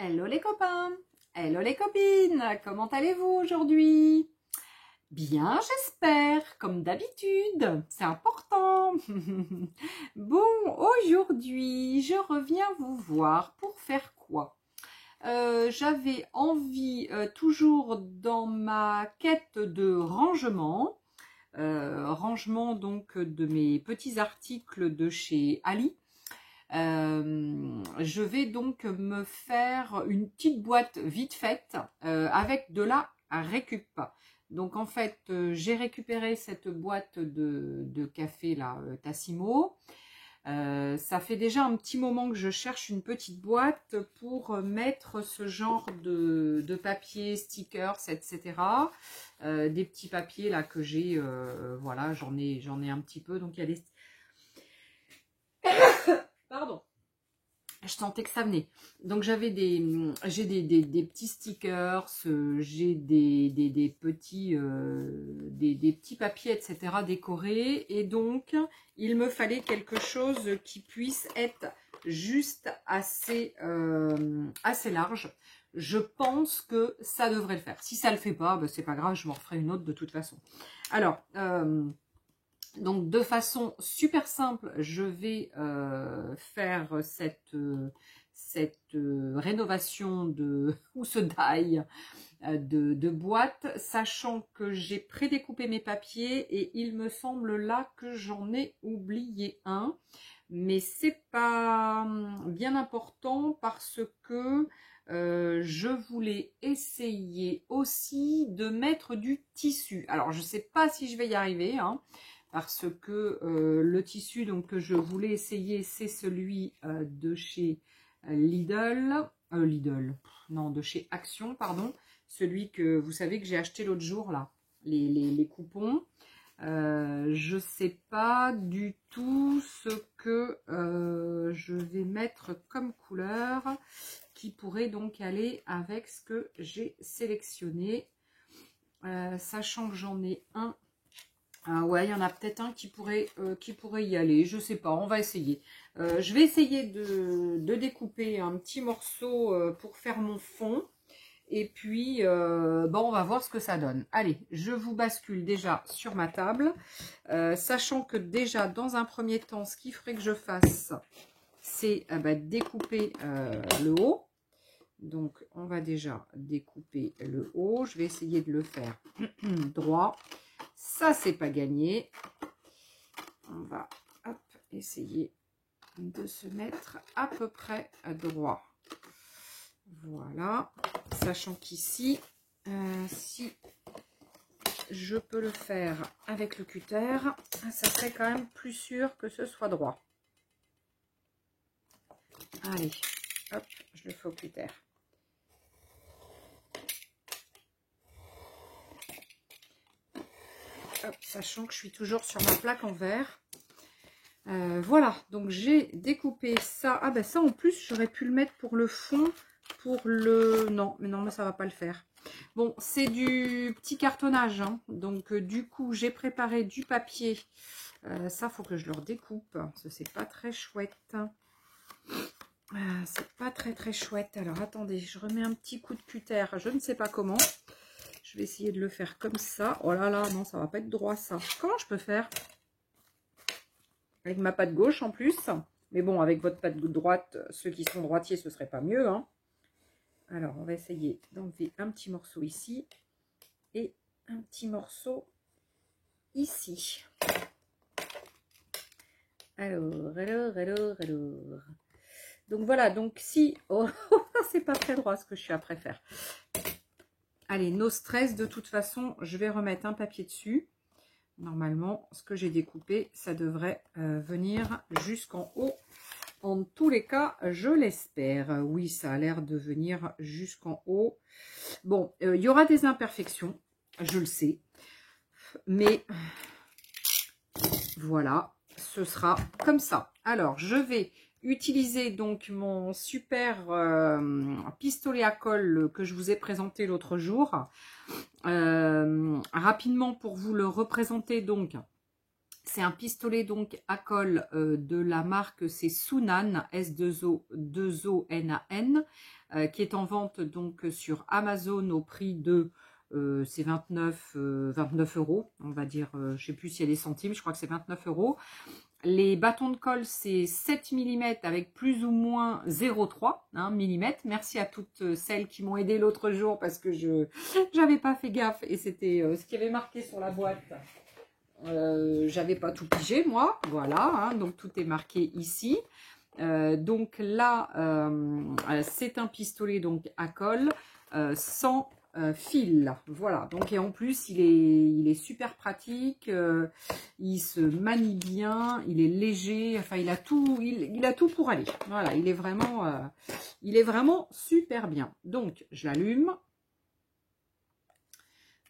Hello les copains, hello les copines, comment allez-vous aujourd'hui? Bien, j'espère, comme d'habitude, c'est important. Bon, aujourd'hui, je reviens vous voir pour faire quoi? J'avais envie, toujours dans ma quête de rangement, rangement donc de mes petits articles de chez Ali. Je vais donc me faire une petite boîte vite faite avec de la récup. Donc en fait, j'ai récupéré cette boîte de café là, Tassimo. Ça fait déjà un petit moment que je cherche une petite boîte pour mettre ce genre de papier, stickers, etc. Des petits papiers là que j'ai, voilà, j'en ai un petit peu. Donc il y a des... Pardon. Je sentais que ça venait. Donc j'ai des petits stickers, j'ai des petits papiers, etc. décorés. Et donc, il me fallait quelque chose qui puisse être juste assez large. Je pense que ça devrait le faire. Si ça ne le fait pas, ben, c'est pas grave, je m'en referai une autre de toute façon. Alors... donc de façon super simple, je vais faire cette rénovation de ou ce die de boîte, sachant que j'ai prédécoupé mes papiers et il me semble là que j'en ai oublié un, mais c'est pas bien important parce que je voulais essayer aussi de mettre du tissu. Alors je sais pas si je vais y arriver, hein, parce que le tissu donc, que je voulais essayer, c'est celui de chez Lidl, de chez Action, pardon, celui que vous savez que j'ai acheté l'autre jour, là, les coupons. Je sais pas du tout ce que je vais mettre comme couleur, qui pourrait donc aller avec ce que j'ai sélectionné, sachant que j'en ai un. Ah ouais, il y en a peut-être un qui pourrait y aller, je sais pas, on va essayer. Je vais essayer de découper un petit morceau pour faire mon fond. Et puis, bon, on va voir ce que ça donne. Allez, je vous bascule déjà sur ma table. Sachant que déjà, dans un premier temps, ce qu'il faudrait que je fasse, c'est découper le haut. Donc, on va déjà découper le haut. Je vais essayer de le faire droit. Ça, c'est pas gagné. On va hop, essayer de se mettre à peu près droit. Voilà. Sachant qu'ici, si je peux le faire avec le cutter, ça serait quand même plus sûr que ce soit droit. Allez, hop, je le fais au cutter. Hop, sachant que je suis toujours sur ma plaque en verre. Voilà, donc j'ai découpé ça. Ah ben ça en plus, j'aurais pu le mettre pour le fond, pour le... Non, mais ça va pas le faire. Bon, c'est du petit cartonnage, hein. Donc du coup, j'ai préparé du papier. Ça, faut que je le redécoupe, parce que c'est pas très chouette. C'est pas très chouette. Alors attendez, je remets un petit coup de cutter, je ne sais pas comment. Je vais essayer de le faire comme ça. Oh là là, non, ça va pas être droit ça. Comment je peux faire? Avec ma patte gauche en plus. Mais bon, avec votre patte droite, ceux qui sont droitiers, ce serait pas mieux, hein. Alors, on va essayer d'enlever un petit morceau ici. Et un petit morceau ici. Alors. Donc voilà, donc si... Oh, c'est pas très droit ce que je suis après faire. Allez, no stress, de toute façon, je vais remettre un papier dessus. Normalement, ce que j'ai découpé, ça devrait venir jusqu'en haut. En tous les cas, je l'espère. Oui, ça a l'air de venir jusqu'en haut. Bon, il y aura des imperfections, je le sais. Mais voilà, ce sera comme ça. Alors, je vais utiliser donc mon super pistolet à colle que je vous ai présenté l'autre jour. Rapidement pour vous le représenter donc. C'est un pistolet donc à colle de la marque, c'est Sunan, S2O2ONAN, qui est en vente donc sur Amazon au prix de, c'est 29 €, on va dire, je ne sais plus s'il y a des centimes, je crois que c'est 29 €. Les bâtons de colle, c'est 7 mm avec plus ou moins 0,3 mm. Merci à toutes celles qui m'ont aidé l'autre jour parce que je n'avais pas fait gaffe et c'était ce qui avait marqué sur la boîte. J'avais pas tout pigé moi, voilà, donc tout est marqué ici. Donc là, c'est un pistolet donc à colle sans fil, voilà. Donc et en plus il est super pratique, il se manie bien, il est léger, enfin il a tout, il a tout pour aller. Voilà, il est vraiment super bien. Donc je l'allume.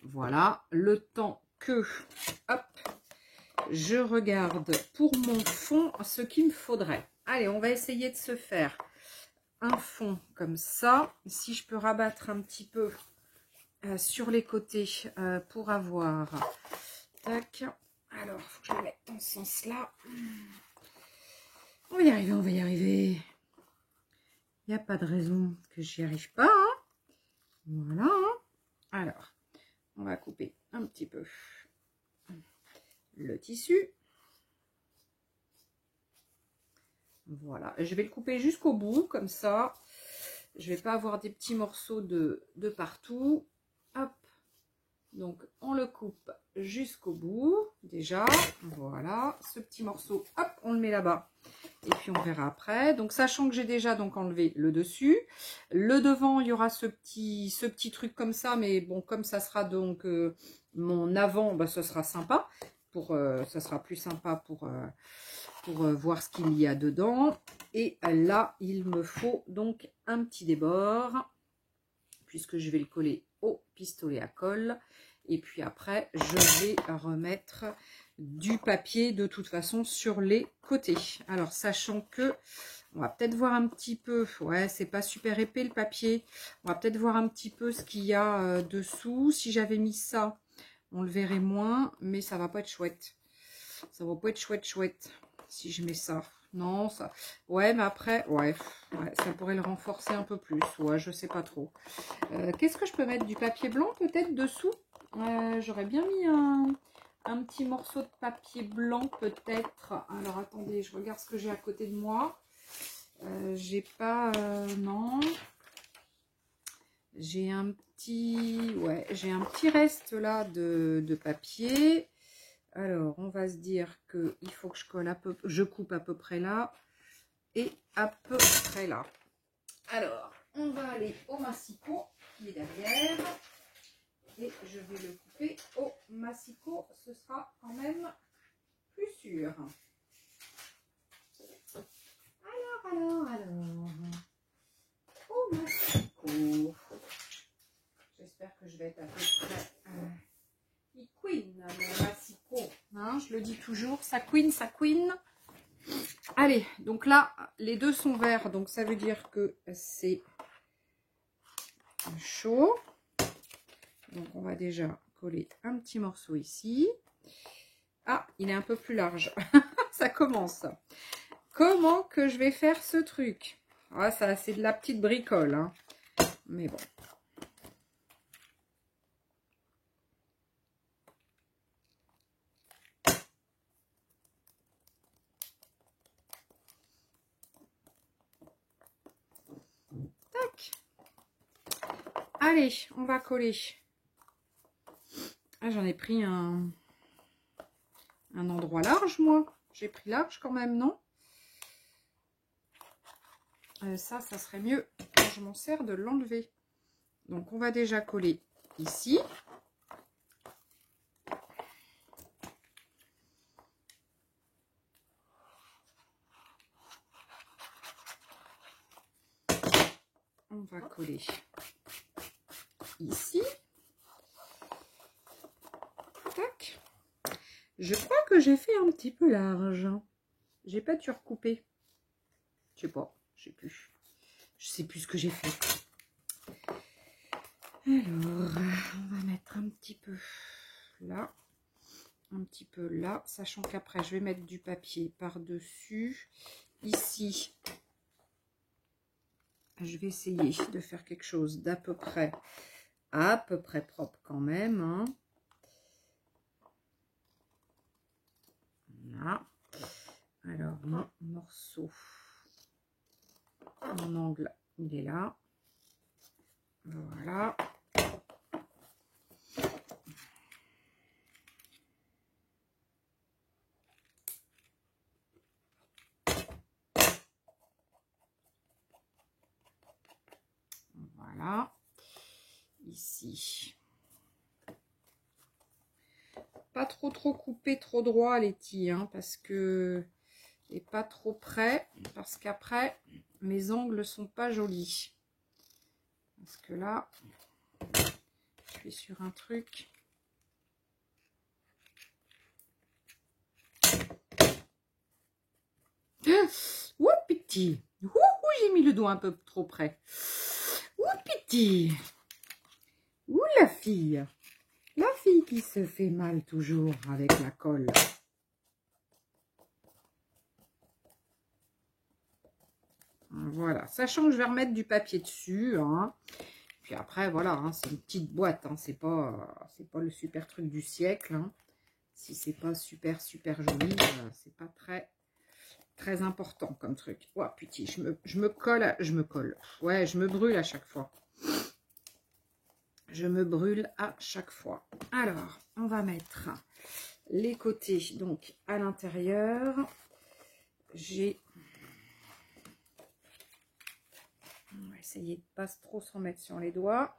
Voilà, le temps que, hop, je regarde pour mon fond ce qu'il me faudrait. Allez, on va essayer de se faire un fond comme ça. Si je peux rabattre un petit peu sur les côtés pour avoir... Tac. Alors, il faut que je le mette dans ce sens-là. On va y arriver, on va y arriver. Il n'y a pas de raison que j'y arrive pas. Hein. Voilà. Alors, on va couper un petit peu le tissu. Voilà, je vais le couper jusqu'au bout, comme ça, je vais pas avoir des petits morceaux de partout. Hop, donc on le coupe jusqu'au bout, déjà, voilà, ce petit morceau, hop, on le met là-bas. Et puis on verra après. Donc sachant que j'ai déjà donc enlevé le dessus, le devant, il y aura ce petit truc comme ça, mais bon, comme ça sera donc mon avant, bah, ce sera sympa, ça sera plus sympa pour voir ce qu'il y a dedans. Et là, il me faut donc un petit débord, puisque je vais le coller au pistolet à colle. Et puis après, je vais remettre du papier de toute façon sur les côtés. Alors, sachant que, on va peut-être voir un petit peu, ouais, c'est pas super épais le papier. On va peut-être voir un petit peu ce qu'il y a dessous. Si j'avais mis ça, on le verrait moins, mais ça va pas être chouette. Ça va pas être chouette. Si je mets ça, non, ça, ouais, mais après, ouais, ça pourrait le renforcer un peu plus, ouais, je sais pas trop. Qu'est-ce que je peux mettre, du papier blanc peut-être dessous? J'aurais bien mis un petit morceau de papier blanc peut-être. Alors attendez, je regarde ce que j'ai à côté de moi. J'ai pas, non, j'ai un petit, ouais, j'ai un petit reste là de papier. Alors, on va se dire qu'il faut que je colle je coupe à peu près là et à peu près là. Alors, on va aller au massicot qui est derrière et je vais le couper au massicot. Ce sera quand même plus sûr. Alors. Au massicot. J'espère que je vais être à peu près... il queen, le massicot, hein, je le dis toujours, ça queen. Allez, donc là, les deux sont verts, donc ça veut dire que c'est chaud. Donc on va déjà coller un petit morceau ici. Ah, il est un peu plus large. Ça commence. Comment que je vais faire ce truc? Ah, ça, c'est de la petite bricole, hein. Mais bon. Allez, on va coller. Ah, j'en ai pris un endroit large, moi. J'ai pris large quand même, non? Ça serait mieux quand je m'en sers de l'enlever. Donc, on va déjà coller ici. On va coller ici. Tac. Je crois que j'ai fait un petit peu large. J'ai pas dû recouper. Je sais pas, je sais plus. Je sais plus ce que j'ai fait. Alors, on va mettre un petit peu là. un petit peu là, sachant qu'après, je vais mettre du papier par-dessus. Ici, je vais essayer de faire quelque chose d'à peu près, propre quand même. Hein. Voilà. Alors, mon morceau, mon angle, il est là. Voilà. Voilà. Ici. Pas trop coupé, trop droit les tis, hein, parce que... Et pas trop près, parce qu'après, mes angles sont pas jolis. Parce que là, je suis sur un truc... Ouh, petit. Ouh, j'ai mis le doigt un peu trop près. Ouh, petit. Ouh, la fille. La fille qui se fait mal toujours avec la colle. Voilà. Sachant que je vais remettre du papier dessus. Hein. Puis après, voilà, hein, c'est une petite boîte. Hein. C'est pas le super truc du siècle. Hein. Si c'est pas super joli, c'est pas très important comme truc. Oh, putain, je me colle. Ouais, je me brûle à chaque fois. Je me brûle à chaque fois. Alors, on va mettre les côtés, donc, à l'intérieur. J'ai... On va essayer de pas trop s'en mettre sur les doigts.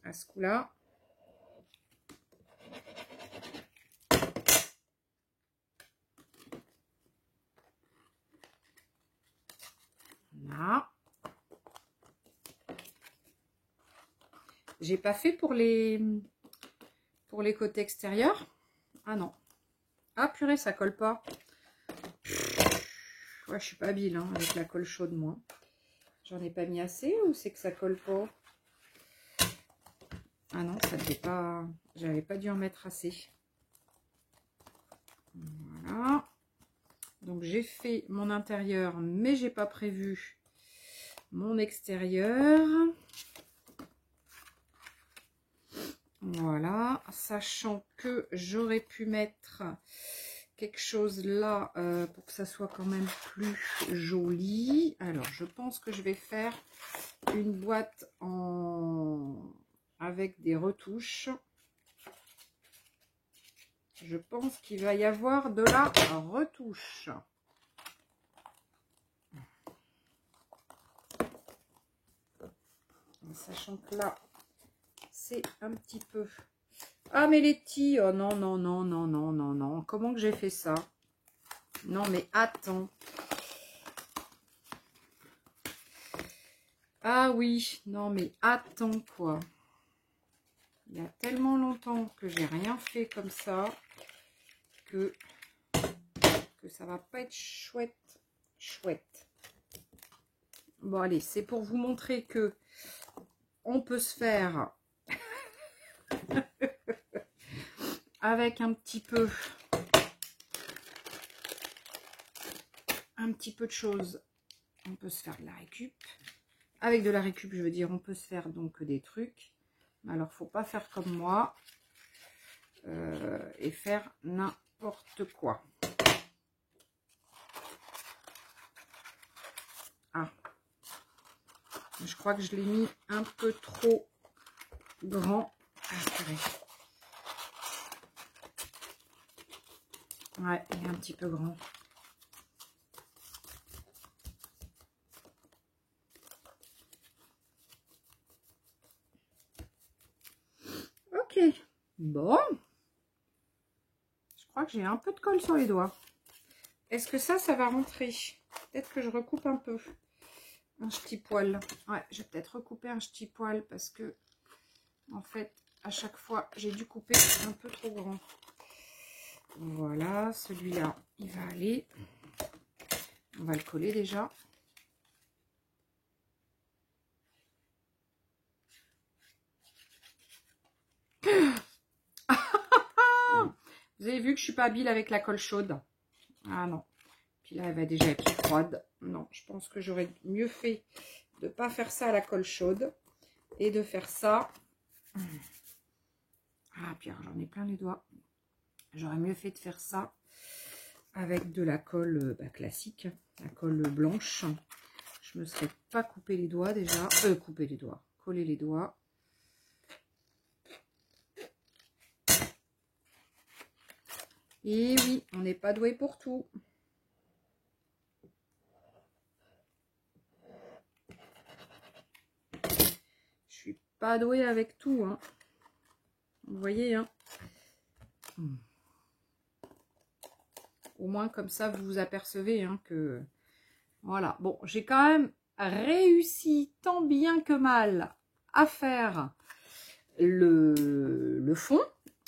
À ce coup-là. Là. J'ai pas fait pour les côtés extérieurs. Ah non. Ah purée, ça colle pas. Ouais, je suis pas habile hein, avec la colle chaude, moi. J'en ai pas mis assez ou c'est que ça colle pas? Ah non, ça devait pas... J'avais pas dû en mettre assez. Voilà. Donc j'ai fait mon intérieur, mais j'ai pas prévu mon extérieur. Voilà, sachant que j'aurais pu mettre quelque chose là pour que ça soit quand même plus joli. Alors, je pense que je vais faire une boîte avec des retouches. Je pense qu'il va y avoir de la retouche. Sachant que là, c'est un petit peu... Ah, mais les tis, oh non, non, non, non, non, non, non. Comment que j'ai fait ça? Non, mais attends. Ah oui, non, mais attends, quoi. Il y a tellement longtemps que j'ai rien fait comme ça que ça va pas être chouette. Bon, allez, c'est pour vous montrer que on peut se faire avec un petit peu de choses. On peut se faire de la récup. Avec de la récup, je veux dire, on peut se faire donc des trucs. Alors, faut pas faire comme moi et faire n'importe quoi. Ah, je crois que je l'ai mis un peu trop grand. Ah, purée. Ouais, il est un petit peu grand. Ok. Bon. Je crois que j'ai un peu de colle sur les doigts. Est-ce que ça va rentrer? Peut-être que je recoupe un peu. Un petit poil. Ouais, je vais peut-être recouper un petit poil parce que, en fait, à chaque fois, j'ai dû couper un peu trop grand. Voilà, celui-là, il va aller. On va le coller déjà. Vous Vous avez vu que je suis pas habile avec la colle chaude. Ah non. Puis là, elle va déjà être froide. Non, je pense que j'aurais mieux fait de pas faire ça à la colle chaude et de faire ça. Ah, Pierre, j'en ai plein les doigts. J'aurais mieux fait de faire ça avec de la colle classique, la colle blanche. Je me serais pas coupé les doigts déjà. Couper les doigts, coller les doigts. Et oui, on n'est pas doué pour tout. Je suis pas douée avec tout, hein. Vous voyez, hein. Au moins, comme ça, vous vous apercevez, hein, que... Voilà. Bon, j'ai quand même réussi tant bien que mal à faire le fond.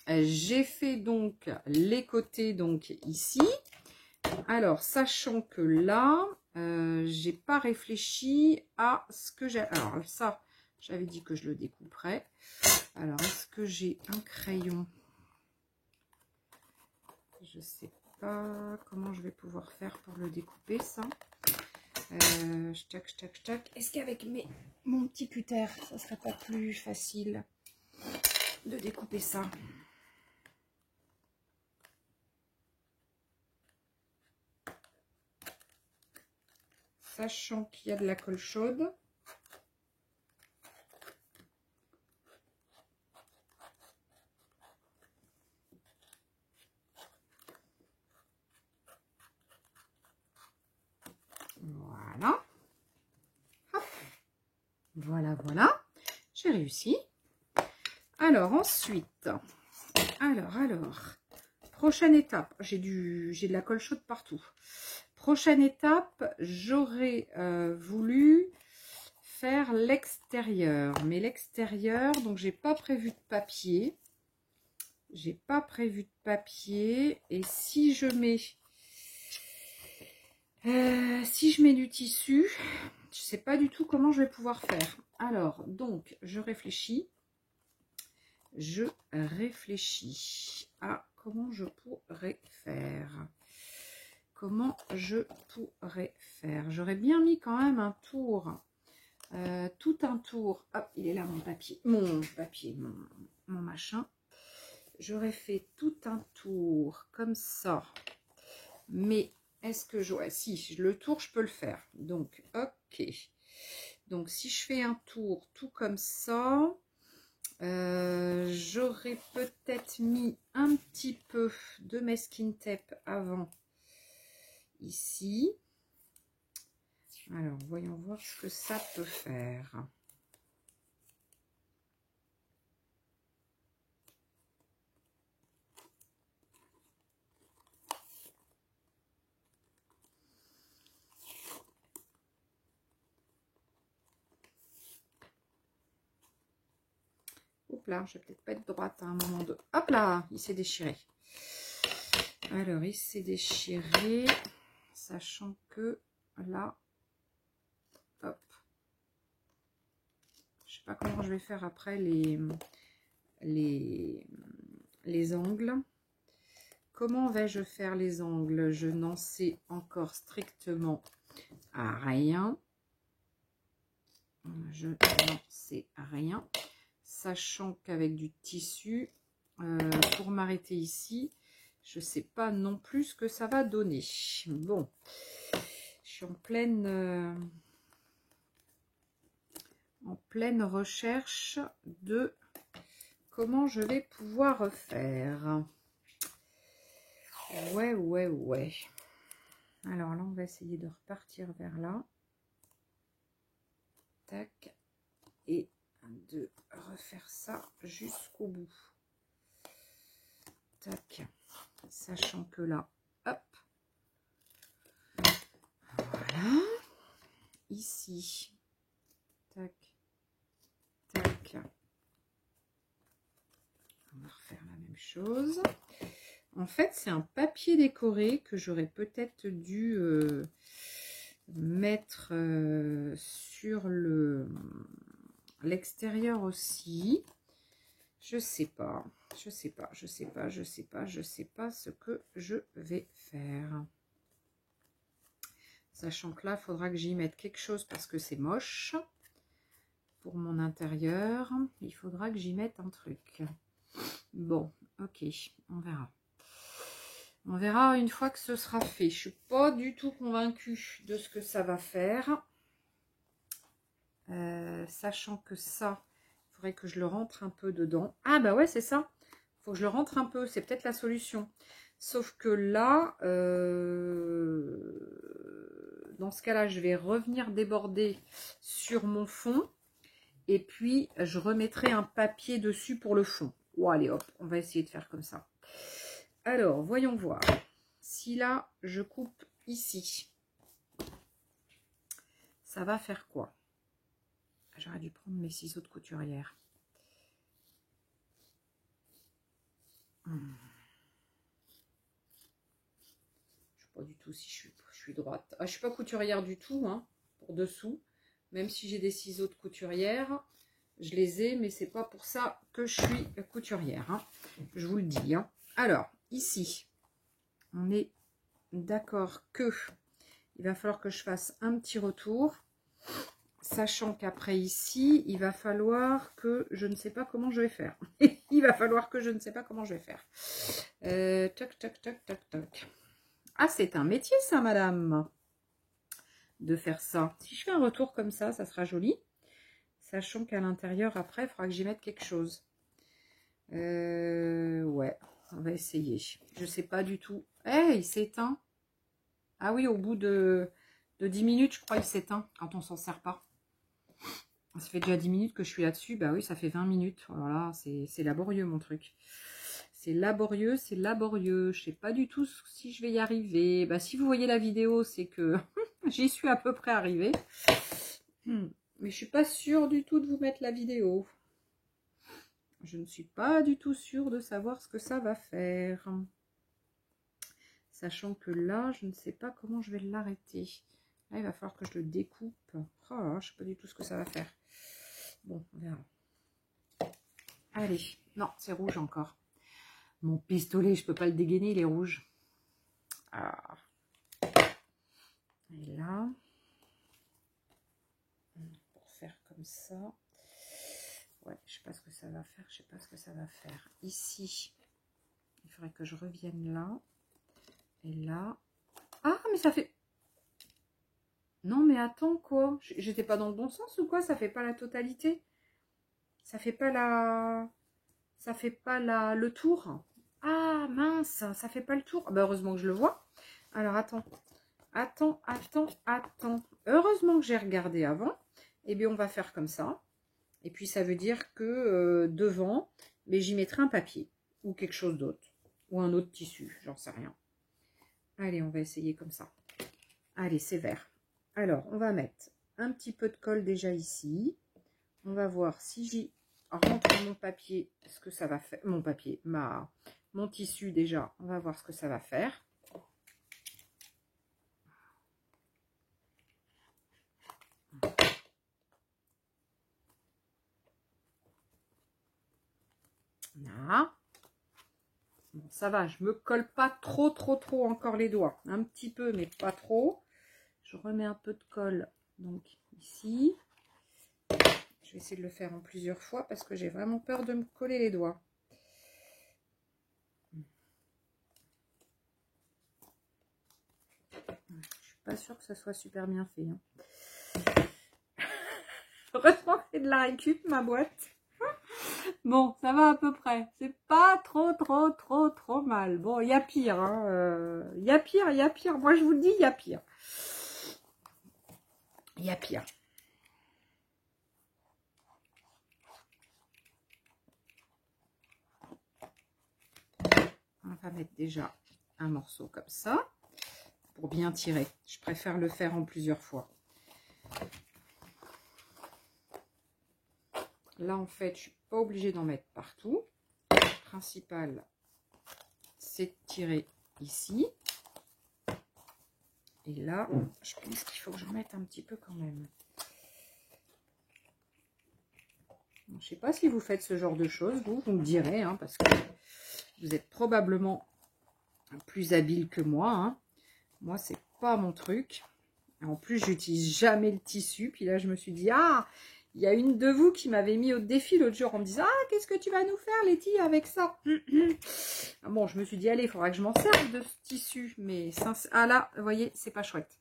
J'ai fait donc les côtés, donc ici. Alors, sachant que là, j'ai pas réfléchi à ce que j'ai... Alors, ça, j'avais dit que je le découperais. Alors, est-ce que j'ai un crayon? Je sais pas comment je vais pouvoir faire pour le découper, ça. Est-ce qu'avec mon petit cutter, ça serait pas plus facile de découper ça? Sachant qu'il y a de la colle chaude. Voilà. Hop. Voilà, voilà. J'ai réussi. Alors, ensuite, prochaine étape. J'ai de la colle chaude partout. Prochaine étape, j'aurais voulu faire l'extérieur. Mais l'extérieur, donc j'ai pas prévu de papier. J'ai pas prévu de papier. Et si je mets du tissu, je sais pas du tout comment je vais pouvoir faire. Alors, donc, je réfléchis à comment je pourrais faire. J'aurais bien mis quand même un tour, tout un tour. Hop, il est là mon papier, mon machin. J'aurais fait tout un tour comme ça. Mais est-ce que si le tour, je peux le faire. Donc, ok. Donc, si je fais un tour tout comme ça, j'aurais peut-être mis un petit peu de masking tape avant ici. Alors, voyons voir ce que ça peut faire. Hop là, je vais peut-être pas être droite à un moment de... Hop là, il s'est déchiré. Alors, il s'est déchiré, sachant que là, hop. Je sais pas comment je vais faire après les angles. Comment vais-je faire les angles? Je n'en sais encore strictement rien. Je n'en sais rien. Sachant qu'avec du tissu, pour m'arrêter ici, je ne sais pas non plus ce que ça va donner. Bon, je suis en pleine recherche de comment je vais pouvoir faire. Ouais. Alors là, on va essayer de repartir vers là. Tac. Et de refaire ça jusqu'au bout. Tac. Sachant que là, hop. Voilà. Ici. Tac. Tac. On va refaire la même chose. En fait, c'est un papier décoré que j'aurais peut-être dû mettre sur l'extérieur aussi. Je sais pas. Je sais pas. Je sais pas. Je sais pas. Je sais pas ce que je vais faire. Sachant que là, il faudra que j'y mette quelque chose parce que c'est moche. Pour mon intérieur, il faudra que j'y mette un truc. Bon, ok, on verra. On verra une fois que ce sera fait. Je suis pas du tout convaincue de ce que ça va faire. Sachant que ça, il faudrait que je le rentre un peu dedans. Ah bah ouais, c'est ça. Il faut que je le rentre un peu. C'est peut-être la solution. Sauf que là, dans ce cas-là, je vais revenir déborder sur mon fond. Et puis, je remettrai un papier dessus pour le fond. Oh, allez, hop, on va essayer de faire comme ça. Alors, voyons voir. Si là, je coupe ici, ça va faire quoi? J'aurais dû prendre mes ciseaux de couturière. Je ne sais pas du tout si je suis droite. Ah, je ne suis pas couturière du tout, hein, pour dessous. Même si j'ai des ciseaux de couturière, je les ai, mais c'est pas pour ça que je suis couturière. Hein. Je vous le dis. Hein. Alors, ici, on est d'accord que il va falloir que je fasse un petit retour. Sachant qu'après ici, il va falloir que je ne sais pas comment je vais faire. Il va falloir que je ne sais pas comment je vais faire. Toc, toc, toc, toc, toc. Ah, c'est un métier ça, madame, de faire ça. Si je fais un retour comme ça sera joli. Sachant qu'à l'intérieur, après, il faudra que j'y mette quelque chose. Ouais, on va essayer. Je sais pas du tout. Eh, il s'éteint. Ah oui, au bout de 10 minutes, je crois, il s'éteint quand on s'en sert pas. Ça fait déjà 10 minutes que je suis là-dessus. Bah oui, ça fait 20 minutes. Voilà, c'est laborieux, mon truc. C'est laborieux, c'est laborieux. Je sais pas du tout si je vais y arriver. Bah, si vous voyez la vidéo, c'est que j'y suis à peu près arrivée. Mais je suis pas sûre du tout de vous mettre la vidéo. Je ne suis pas du tout sûre de savoir ce que ça va faire. Sachant que là, je ne sais pas comment je vais l'arrêter. Là, il va falloir que je le découpe. Oh, je ne sais pas du tout ce que ça va faire. Bon, on verra. Allez. Non, c'est rouge encore. Mon pistolet, je ne peux pas le dégainer, il est rouge. Ah. Et là, pour faire comme ça. Ouais, je ne sais pas ce que ça va faire. Je sais pas ce que ça va faire. Ici, il faudrait que je revienne là. Et là. Ah, mais ça fait... Non, mais attends, quoi? J'étais pas dans le bon sens ou quoi? Ça fait pas la totalité? Ça fait pas la... Ça fait pas le tour? Ah, mince, ça fait pas le tour. Bah, heureusement que je le vois. Alors, attends. Attends. Heureusement que j'ai regardé avant. Eh bien, on va faire comme ça. Et puis, ça veut dire que devant, mais j'y mettrai un papier. Ou quelque chose d'autre. Ou un autre tissu, j'en sais rien. Allez, on va essayer comme ça. Allez, c'est vert. Alors, on va mettre un petit peu de colle déjà ici. On va voir si j'y rentre mon papier, ce que ça va faire. Mon papier, mon tissu déjà. On va voir ce que ça va faire. Là. Bon, ça va, je me colle pas trop encore les doigts. Un petit peu, mais pas trop. Je remets un peu de colle, donc ici. Je vais essayer de le faire en plusieurs fois parce que j'ai vraiment peur de me coller les doigts. Je suis pas sûre que ça soit super bien fait. Hein. Heureusement que c'est de la récup, ma boîte. Bon, ça va à peu près. C'est pas trop mal. Bon, il y a pire. Hein. Il y a pire. Moi, je vous le dis, il y a pire. Il y a pire. On va mettre déjà un morceau comme ça pour bien tirer. Je préfère le faire en plusieurs fois. Là, en fait, je suis pas obligée d'en mettre partout. Le principal, c'est de tirer ici. Et là, je pense qu'il faut que j'en mette un petit peu quand même. Je ne sais pas si vous faites ce genre de choses, vous me direz, hein, parce que vous êtes probablement plus habile que moi. Hein. Moi, c'est pas mon truc. En plus, j'utilise jamais le tissu. Puis là, je me suis dit, ah, il y a une de vous qui m'avait mis au défi l'autre jour en me disant, ah, qu'est-ce que tu vas nous faire, Letty, avec ça? Bon, je me suis dit, allez, il faudra que je m'en serve de ce tissu. Mais ah là, vous voyez, c'est pas chouette.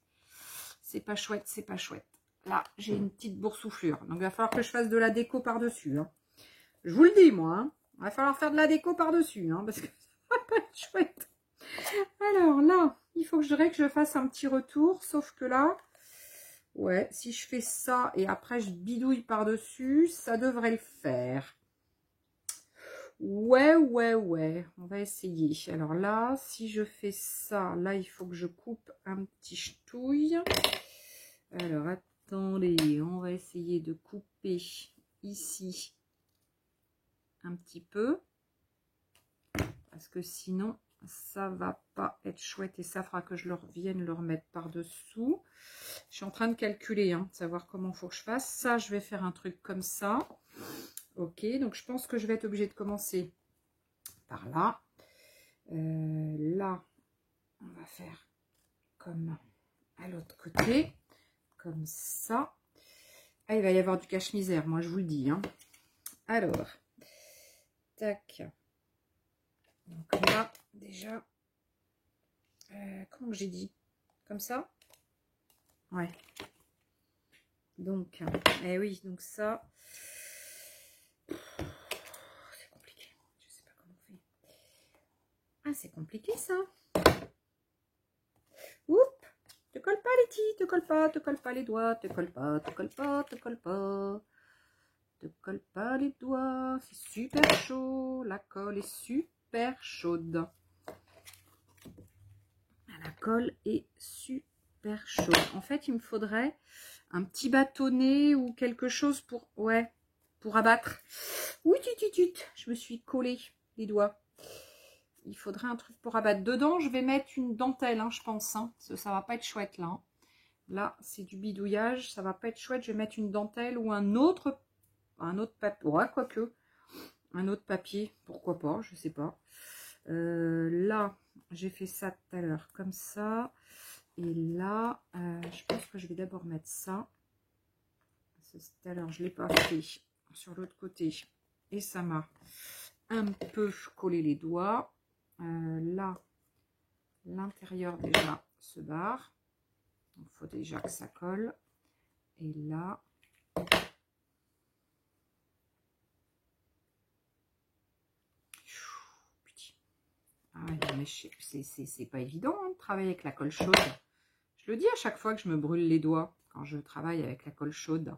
C'est pas chouette, c'est pas chouette. Là, j'ai une petite boursouflure. Donc, il va falloir que je fasse de la déco par-dessus. Hein. Je vous le dis, moi. Hein. Il va falloir faire de la déco par-dessus. Hein, parce que ça va pas être chouette. Alors là, il faut que je fasse un petit retour. Sauf que là, ouais, si je fais ça et après je bidouille par-dessus, ça devrait le faire. Ouais. On va essayer. Alors là, si je fais ça, là, il faut que je coupe un petit ch'touille. Alors, attendez, on va essayer de couper ici un petit peu. Parce que sinon, ça va pas être chouette. Et ça fera que je vienne le remettre par-dessous. Je suis en train de calculer, hein, de savoir comment il faut que je fasse. Ça, je vais faire un truc comme ça. Ok, donc je pense que je vais être obligée de commencer par là. Là, on va faire comme à l'autre côté. Comme ça. Ah, il va y avoir du cache-misère, moi je vous le dis. Hein. Alors, tac. Donc là, déjà, comment j'ai dit? Comme ça? Ouais. Donc, eh oui, donc ça, c'est compliqué. Je sais pas comment on fait. Ah, c'est compliqué ça. Oups. Te colle pas, Letty, te colle pas les doigts, te colle pas. Te colle pas les doigts, c'est super chaud, la colle est super chaude. La colle est super chaude. En fait, il me faudrait un petit bâtonnet ou quelque chose pour, ouais, pour abattre. Oui, je me suis collé les doigts. Il faudrait un truc pour abattre. Dedans, je vais mettre une dentelle, hein, je pense. Hein, parce que ça va pas être chouette, là. Hein. Là, c'est du bidouillage. Ça va pas être chouette. Je vais mettre une dentelle ou un autre papier. Ouais, quoique. Un autre papier. Pourquoi pas, je sais pas. Là, j'ai fait ça tout à l'heure, comme ça. Et là, je pense que je vais d'abord mettre ça. Tout à l'heure, je ne l'ai pas fait sur l'autre côté. Et ça m'a un peu collé les doigts. Là, l'intérieur déjà se barre. Il faut déjà que ça colle. Et là, ah, mais c'est pas évident hein, de travailler avec la colle chaude. Je le dis à chaque fois que je me brûle les doigts quand je travaille avec la colle chaude.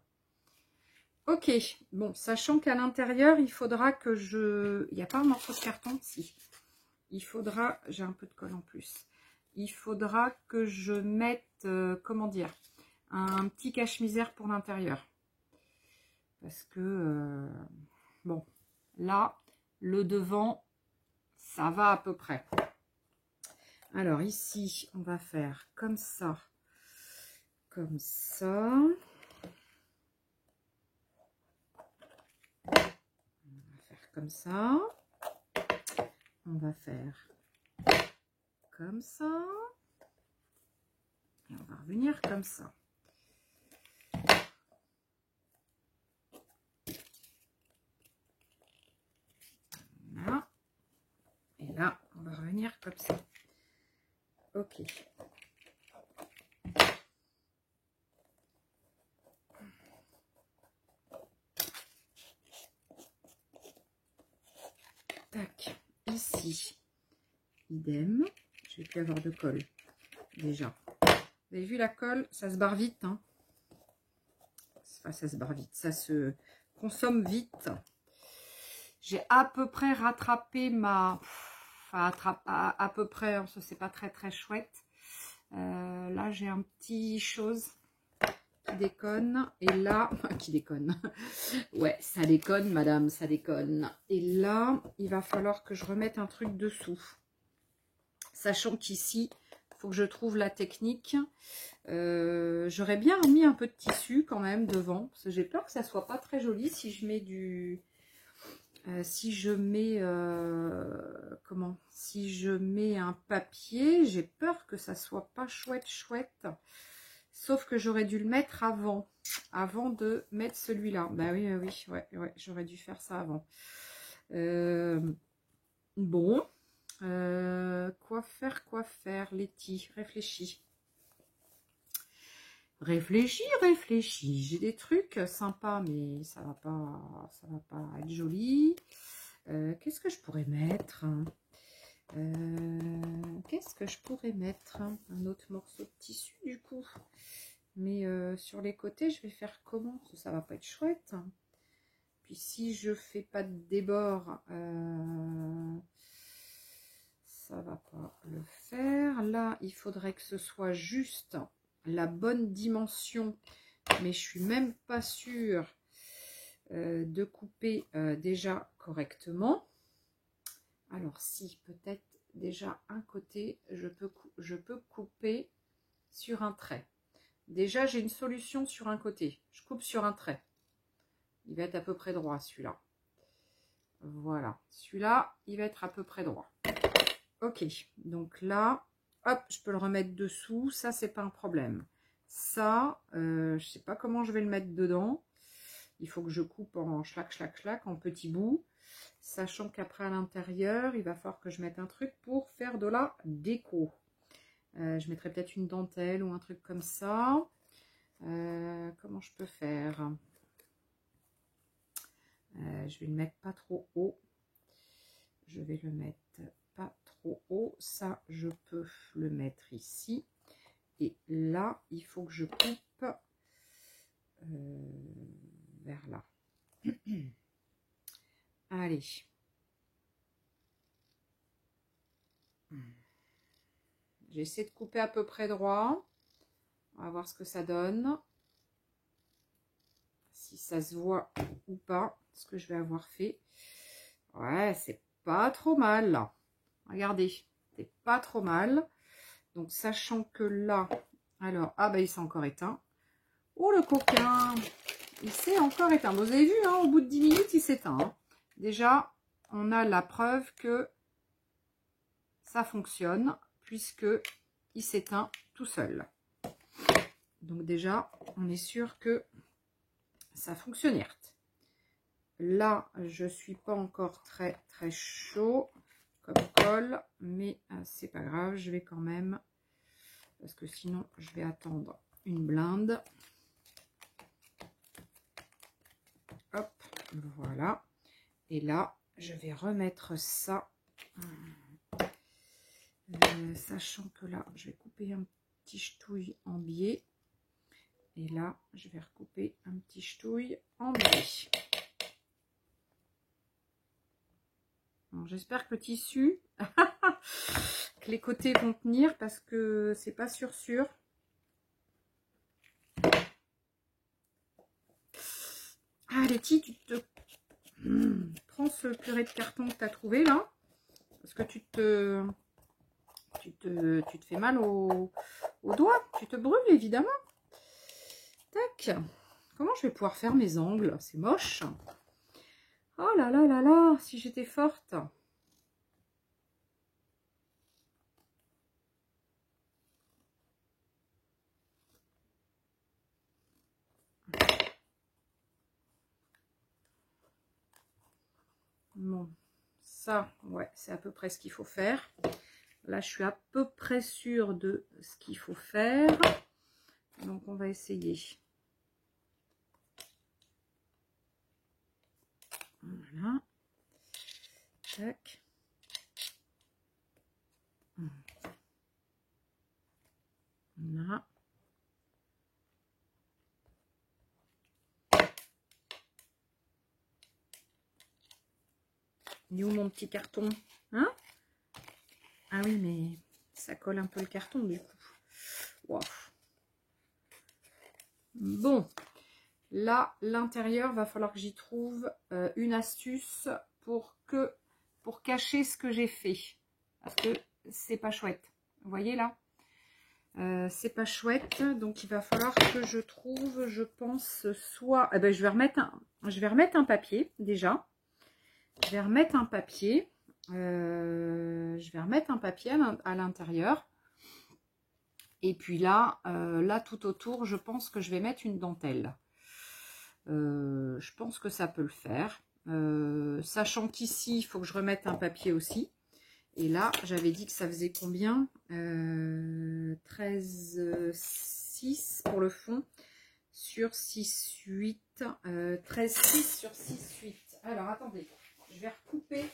Ok, bon, sachant qu'à l'intérieur, il faudra que je... Il n'y a pas un morceau de carton? Si. Il faudra... J'ai un peu de colle en plus. Il faudra que je mette, comment dire, un petit cache-misère pour l'intérieur. Parce que, bon, là, le devant, ça va à peu près. Alors ici, on va faire comme ça. Comme ça. Comme ça, on va faire comme ça, et on va revenir comme ça. Voilà. Et là, on va revenir comme ça. Ok. Tac, ici, idem. Je vais plus avoir de colle, déjà. Vous avez vu la colle, ça se barre vite. Hein. Enfin, ça se barre vite, ça se consomme vite. J'ai à peu près rattrapé ma... Enfin, à peu près, hein, ça c'est pas très chouette. Là, j'ai un petit chose qui déconne. Et là, qui déconne. Ouais, ça déconne, madame, ça déconne. Et là, il va falloir que je remette un truc dessous. Sachant qu'ici, faut que je trouve la technique. J'aurais bien mis un peu de tissu quand même devant, parce que j'ai peur que ça soit pas très joli si je mets du... si je mets... si je mets un papier, j'ai peur que ça soit pas chouette. Sauf que j'aurais dû le mettre avant de mettre celui-là. Bah oui, ouais, j'aurais dû faire ça avant. Bon, quoi faire, Letty, réfléchis. Réfléchis. J'ai des trucs sympas, mais ça va pas être joli. Qu'est-ce que je pourrais mettre? Qu'est-ce que je pourrais mettre? Un autre morceau de tissu du coup. Mais sur les côtés, je vais faire comment? Ça va pas être chouette. Puis si je fais pas de débord, ça va pas le faire. Là, il faudrait que ce soit juste la bonne dimension, mais je suis même pas sûre de couper déjà correctement. Alors si, peut-être déjà un côté, je peux couper sur un trait. Déjà, j'ai une solution sur un côté. Je coupe sur un trait. Il va être à peu près droit, celui-là. Voilà. Celui-là, il va être à peu près droit. Ok. Donc là, hop, je peux le remettre dessous. Ça, c'est pas un problème. Ça, je sais pas comment je vais le mettre dedans. Il faut que je coupe en schlac, en petits bouts. Sachant qu'après, à l'intérieur, il va falloir que je mette un truc pour faire de la déco. Je mettrai peut-être une dentelle ou un truc comme ça. Comment je peux faire? Je vais le mettre pas trop haut. Je vais le mettre pas trop haut. Ça, je peux le mettre ici. Et là, il faut que je coupe vers là. Allez. J'essaie de couper à peu près droit. On va voir ce que ça donne. Si ça se voit ou pas, ce que je vais avoir fait. Ouais, c'est pas trop mal là. Regardez, c'est pas trop mal. Donc, sachant que là, alors, ah bah il s'est encore éteint. Oh le coquin, il s'est encore éteint. Vous avez vu, hein, au bout de 10 minutes, il s'éteint. Hein. Déjà, on a la preuve que ça fonctionne, puisque il s'éteint tout seul. Donc déjà, on est sûr que ça fonctionne. Là, je suis pas encore très chaud comme colle, mais c'est pas grave, je vais quand même, parce que sinon je vais attendre une blinde. Hop, voilà. Et là, je vais remettre ça, sachant que là, je vais couper un petit ch'touille en biais. Et là, je vais recouper un petit ch'touille en biais. J'espère que le tissu, que les côtés vont tenir, parce que c'est pas sûr. Ah, Letty, tu te... prends ce purée de carton que tu as trouvé là, parce que tu te fais mal au doigt, tu te brûles évidemment. Tac. Comment je vais pouvoir faire mes ongles? C'est moche. Oh là là là là, si j'étais forte. Bon, ça, ouais, c'est à peu près ce qu'il faut faire. Là, je suis à peu près sûre de ce qu'il faut faire. Donc, on va essayer. Voilà. Tac. Voilà. Il est où mon petit carton? Hein? Ah oui, mais ça colle un peu le carton du coup. Wow. Bon, là, l'intérieur, va falloir que j'y trouve une astuce pour cacher ce que j'ai fait. Parce que c'est pas chouette. Vous voyez là? C'est pas chouette, donc il va falloir que je trouve, je pense, soit... Eh ben, je vais remettre un papier, déjà. Je vais remettre un papier. À l'intérieur. Et puis là, tout autour, je pense que je vais mettre une dentelle. Je pense que ça peut le faire. Sachant qu'ici, il faut que je remette un papier aussi. Et là, j'avais dit que ça faisait combien 13,6 pour le fond sur 6,8. 13,6 sur 6,8. Alors, attendez. Je vais recouper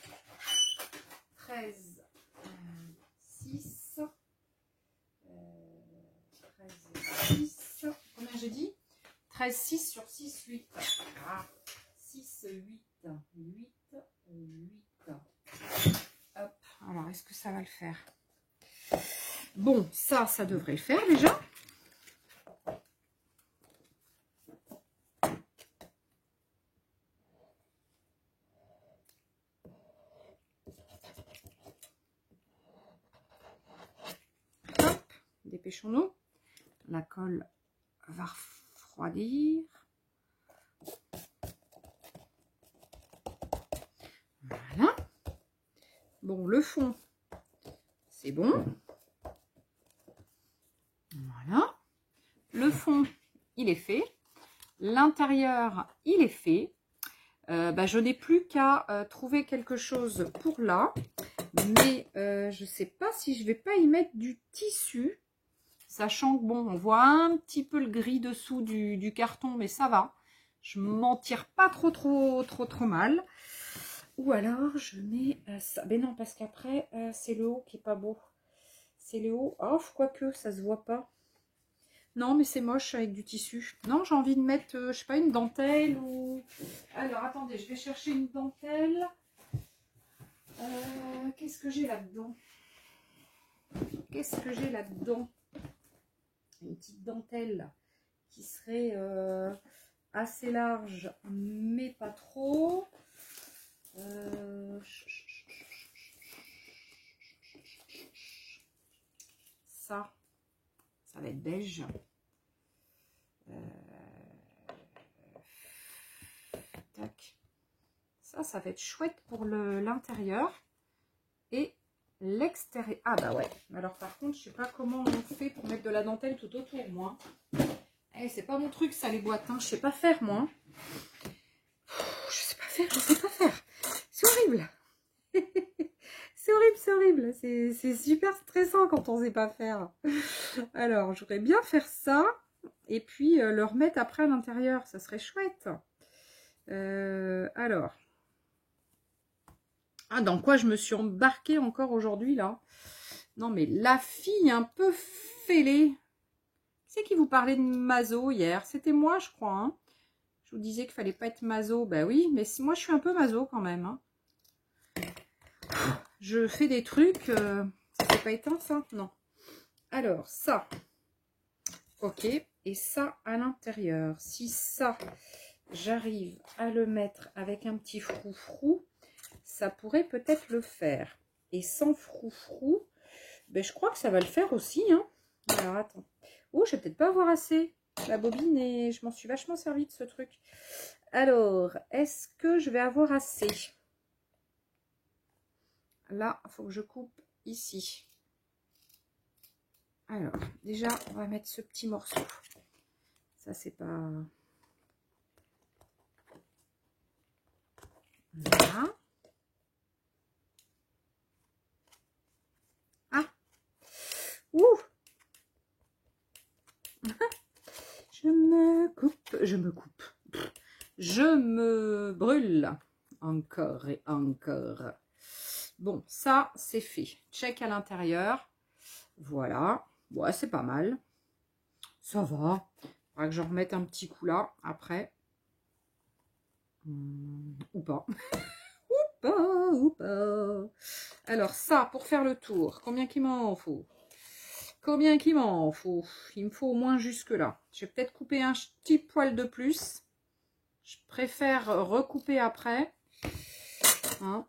13,6. 13,6. Combien j'ai dit 13,6 sur 6,8. Ah, 6, 8, 8, 8. Hop. Alors, est-ce que ça va le faire? Bon, ça devrait le faire déjà. Hop, dépêchons-nous. La colle va refroidir. Voilà. Bon, le fond, c'est bon. Voilà. Le fond, il est fait. L'intérieur, il est fait. Je n'ai plus qu'à trouver quelque chose pour là. Mais je ne sais pas si je vais pas y mettre du tissu. Sachant que, bon, on voit un petit peu le gris dessous du carton, mais ça va. Je m'en tire pas trop mal. Ou alors, je mets ça. Mais non, parce qu'après, c'est le haut qui est pas beau. C'est le haut. Oh, quoique, ça se voit pas. Non, mais c'est moche avec du tissu. Non, j'ai envie de mettre, je sais pas, une dentelle ou... Alors, attendez, je vais chercher une dentelle. Qu'est-ce que j'ai là-dedans? Qu'est-ce que j'ai là-dedans? Une petite dentelle qui serait assez large, mais pas trop. Ça va être beige. Tac. Ça va être chouette pour l'intérieur et l'extérieur. Ah bah ouais. Alors par contre, je sais pas comment on fait pour mettre de la dentelle tout autour, moi. Eh, c'est pas mon truc, ça, les boîtes. Hein. Je sais pas faire, moi. Je sais pas faire. C'est horrible. C'est horrible. C'est super stressant quand on sait pas faire. Alors, j'aurais bien faire ça. Et puis, le remettre après à l'intérieur. Ça serait chouette. Alors. Ah, dans quoi je me suis embarquée encore aujourd'hui, là? Non, mais la fille un peu fêlée. Qui c'est qui vous parlait de maso hier? C'était moi, je crois. Hein, je vous disais qu'il fallait pas être maso. Ben oui, mais moi, je suis un peu maso quand même. Hein. Je fais des trucs... ça fait pas éteint, ça? Non. Alors, ça. Ok. Et ça, à l'intérieur. Si ça, j'arrive à le mettre avec un petit froufrou, ça pourrait peut-être le faire. Et sans froufrou, ben, je crois que ça va le faire aussi. Hein. Alors, attends. Oh, je vais peut-être pas avoir assez. La bobine, et je m'en suis vachement servi de ce truc. Alors, est-ce que je vais avoir assez? Là, il faut que je coupe ici. Alors, déjà, on va mettre ce petit morceau. Ça, c'est pas... Voilà. Ah! Ouh! Je me coupe. Je me brûle. Encore et encore. Bon, ça, c'est fait. Check à l'intérieur. Voilà. Ouais, c'est pas mal. Ça va. Il faudra que je remette un petit coup là, après. Ou pas. Ou pas. Alors, ça, pour faire le tour, combien qu'il m'en faut? Combien qu'il m'en faut? Il me faut au moins jusque là. Je vais peut-être couper un petit poil de plus. Je préfère recouper après. Hein.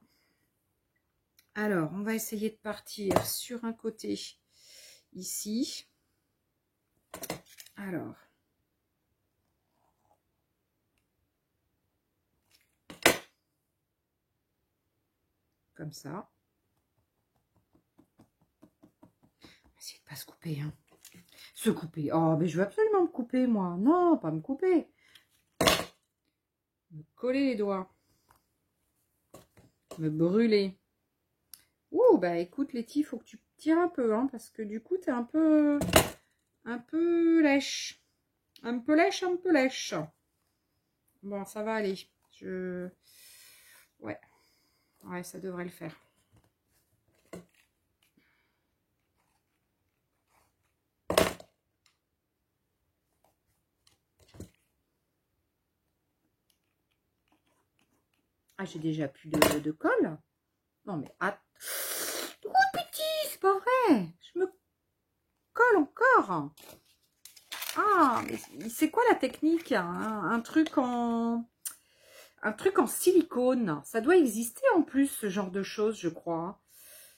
Alors, on va essayer de partir sur un côté ici. Alors. Comme ça. Essayez de pas se couper, hein. Se couper. Oh, mais je veux absolument me couper, moi. Non, pas me couper. Me coller les doigts. Me brûler. Ouh, bah écoute, Letty, il faut que tu tires un peu, hein, parce que du coup, tu es un peu lèche. Un peu lèche, un peu lèche. Bon, ça va aller. Ouais. Ouais, ça devrait le faire. Ah, j'ai déjà plus de colle. Non, mais attends. Oh, petit, c'est pas vrai. Je me colle encore. Ah, mais c'est quoi la technique, hein? Un truc en silicone. Ça doit exister en plus, ce genre de choses, je crois.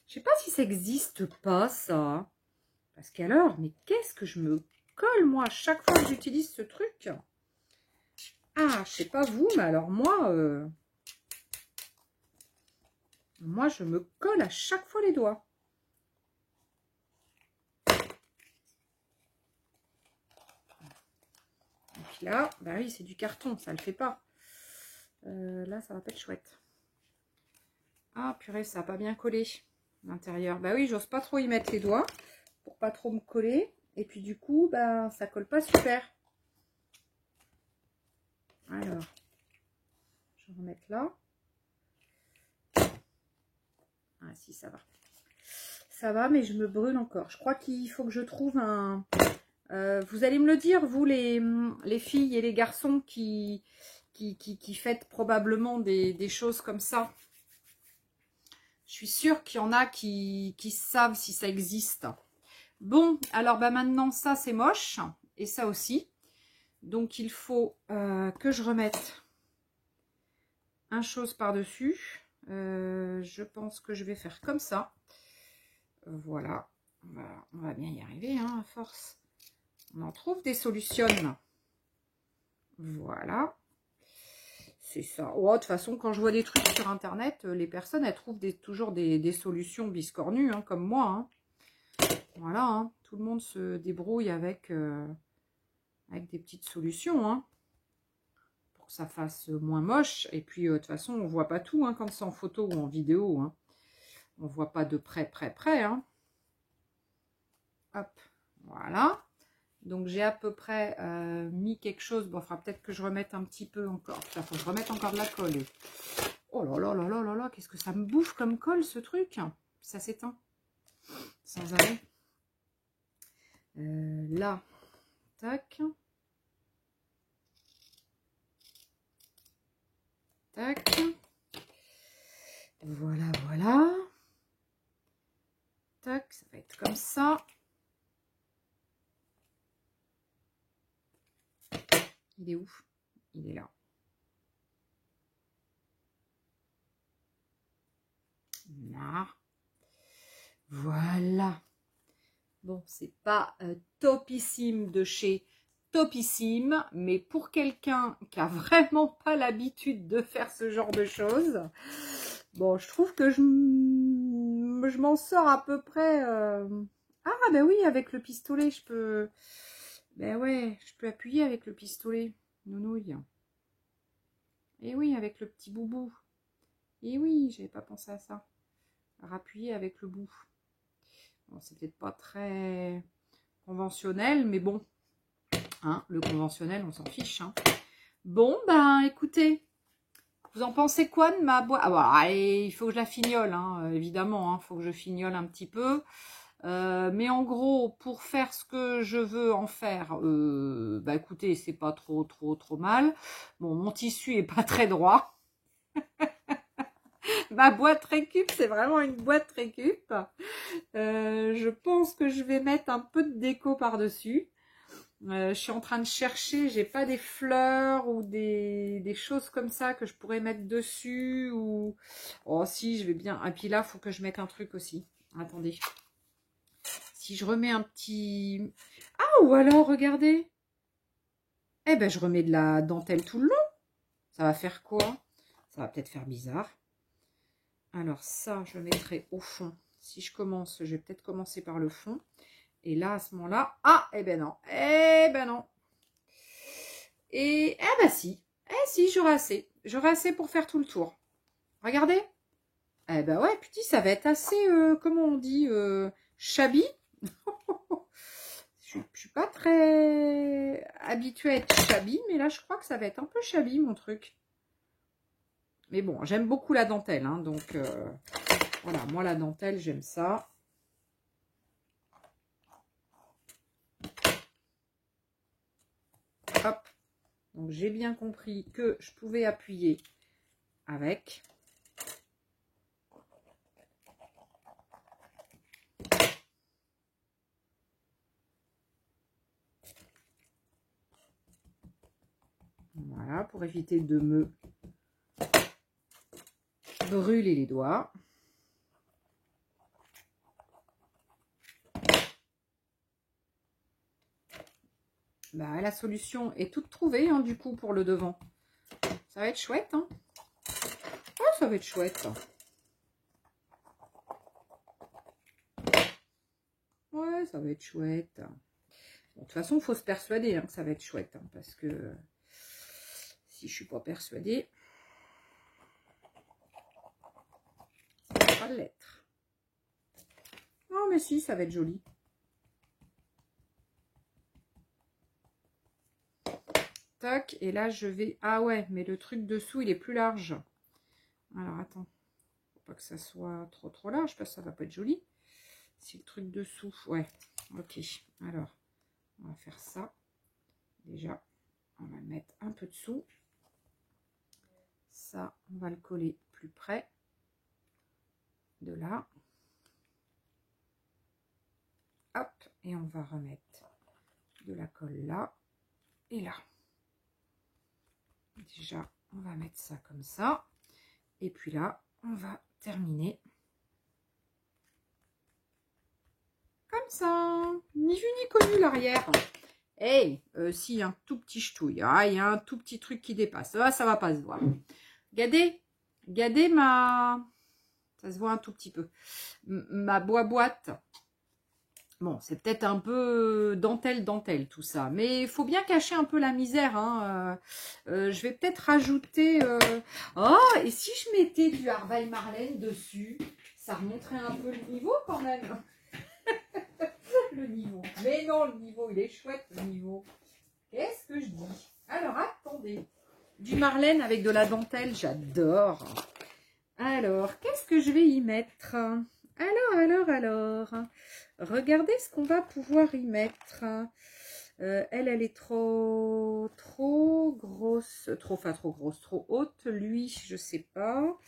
Je sais pas si ça existe pas, ça. Parce qu'alors, mais qu'est-ce que je me colle, moi, à chaque fois que j'utilise ce truc? Ah, je sais pas vous, mais alors moi, je me colle à chaque fois les doigts. Et puis là, bah oui, c'est du carton, ça le fait pas. Là, ça va pas être chouette. Ah, purée, ça n'a pas bien collé l'intérieur. Bah oui, j'ose pas trop y mettre les doigts pour pas trop me coller. Et puis du coup, bah, ça colle pas super. Alors, je vais remettre là. Ah si, ça va. Ça va, mais je me brûle encore. Je crois qu'il faut que je trouve un... vous allez me le dire, vous, les filles et les garçons qui faites probablement des choses comme ça. Je suis sûre qu'il y en a qui savent si ça existe. Bon, alors bah maintenant, ça, c'est moche. Et ça aussi. Donc, il faut que je remette un chose par-dessus. Je pense que je vais faire comme ça. Voilà. On va bien y arriver, hein, à force. On en trouve des solutions. Voilà. C'est ça. Oh, de toute façon, quand je vois des trucs sur Internet, les personnes, elles trouvent toujours des solutions biscornues, hein, comme moi. Hein. Voilà. Hein. Tout le monde se débrouille avec des petites solutions. Hein. Que ça fasse moins moche. Et puis, de toute façon, on voit pas tout hein, quand c'est en photo ou en vidéo. Hein. On voit pas de près. Hein. Hop, voilà. Donc, j'ai à peu près mis quelque chose. Bon, il faudra peut-être que je remette un petit peu encore. Il faut que je remette encore de la colle. Oh là là là là là là, qu'est-ce que ça me bouffe comme colle, ce truc. Ça s'éteint. Sans arrêt. Là, tac. Tac. Voilà, voilà. Tac, ça va être comme ça. Il est où? Il est là. Là. Voilà. Bon, c'est pas topissime de chez Topissime, mais pour quelqu'un qui a vraiment pas l'habitude de faire ce genre de choses, bon, je trouve que je m'en sors à peu près. Ah, ben oui, avec le pistolet, je peux... Ben ouais, je peux appuyer avec le pistolet. Nounouille. Et oui, avec le petit boubou. Et oui, j'avais pas pensé à ça. Appuyer avec le bout. Bon, c'est peut-être pas très conventionnel, mais bon. Hein, le conventionnel, on s'en fiche. Hein. Bon, ben, écoutez. Vous en pensez quoi de ma boîte? Ah, bah, il faut que je la fignole, hein, évidemment. Il faut que je fignole un petit peu. Mais en gros, pour faire ce que je veux en faire, bah écoutez, c'est pas trop mal. Bon, mon tissu est pas très droit. Ma boîte récup, c'est vraiment une boîte récup. Je pense que je vais mettre un peu de déco par-dessus. Je suis en train de chercher, j'ai pas des fleurs ou des choses comme ça que je pourrais mettre dessus. Ou... Oh si, je vais bien. Et puis là, il faut que je mette un truc aussi. Attendez. Si je remets un petit... Ah, ou alors, regardez. Eh ben, je remets de la dentelle tout le long. Ça va faire quoi? Ça va peut-être faire bizarre. Alors ça, je mettrai au fond. Si je commence, je vais peut-être commencer par le fond. Et là, à ce moment-là, ah, eh ben non. Eh ben non. Et, eh ben si. Eh si, j'aurai assez. J'aurai assez pour faire tout le tour. Regardez. Eh ben ouais, puis ça va être assez, comment on dit, shabby. Je suis pas très habituée à être shabby, mais là, je crois que ça va être un peu shabby, mon truc. Mais bon, j'aime beaucoup la dentelle, hein, donc voilà, moi, la dentelle, j'aime ça. Hop. Donc, j'ai bien compris que je pouvais appuyer avec. Voilà, pour éviter de me brûler les doigts. Bah, la solution est toute trouvée, hein, du coup, pour le devant. Ça va être chouette, hein. Ouais, ça va être chouette. Ouais, ça va être chouette. Bon, de toute façon, il faut se persuader, hein, que ça va être chouette, hein, parce que si je suis pas persuadée, ça va pas l'être. Non, mais si, ça va être joli. Tac, et là, je vais... Ah ouais, mais le truc dessous, il est plus large. Alors, attends. Faut pas que ça soit trop large, parce que ça va pas être joli. Si le truc dessous... Ouais, ok. Alors, on va faire ça. Déjà, on va le mettre un peu dessous. Ça, on va le coller plus près de là. Hop, et on va remettre de la colle là et là. Déjà, on va mettre ça comme ça. Et puis là, on va terminer comme ça. Ni vu ni connu l'arrière. Hey, si, un tout petit ch'touille. Ah, il y a un tout petit truc qui dépasse. Ah, ça va pas se voir. Regardez, regardez ma... Ça se voit un tout petit peu. Ma boîte. Bon, c'est peut-être un peu dentelle tout ça. Mais il faut bien cacher un peu la misère. Hein. Je vais peut-être rajouter... Oh, et si je mettais du Harveil Marlène dessus, ça remonterait un peu le niveau quand même. Le niveau. Mais non, le niveau, il est chouette, le niveau. Qu'est-ce que je dis? Alors, attendez. Du Marlène avec de la dentelle, j'adore. Alors, qu'est-ce que je vais y mettre? Alors. Regardez ce qu'on va pouvoir y mettre. Elle est trop grosse, trop grosse, trop haute. Lui, je sais pas.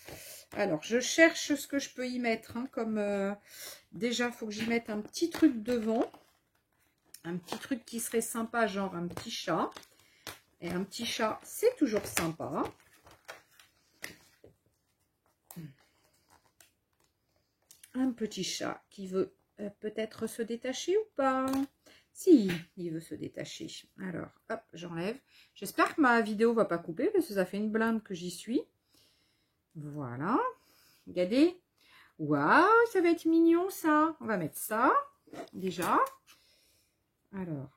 Alors, je cherche ce que je peux y mettre. Hein, comme déjà, il faut que j'y mette un petit truc devant. Un petit truc qui serait sympa, genre un petit chat. Et un petit chat, c'est toujours sympa. Un petit chat qui veut peut-être se détacher ou pas? Si, il veut se détacher. Alors, hop, j'enlève. J'espère que ma vidéo va pas couper parce que ça fait une blinde que j'y suis. Voilà. Regardez. Waouh, ça va être mignon ça. On va mettre ça déjà. Alors.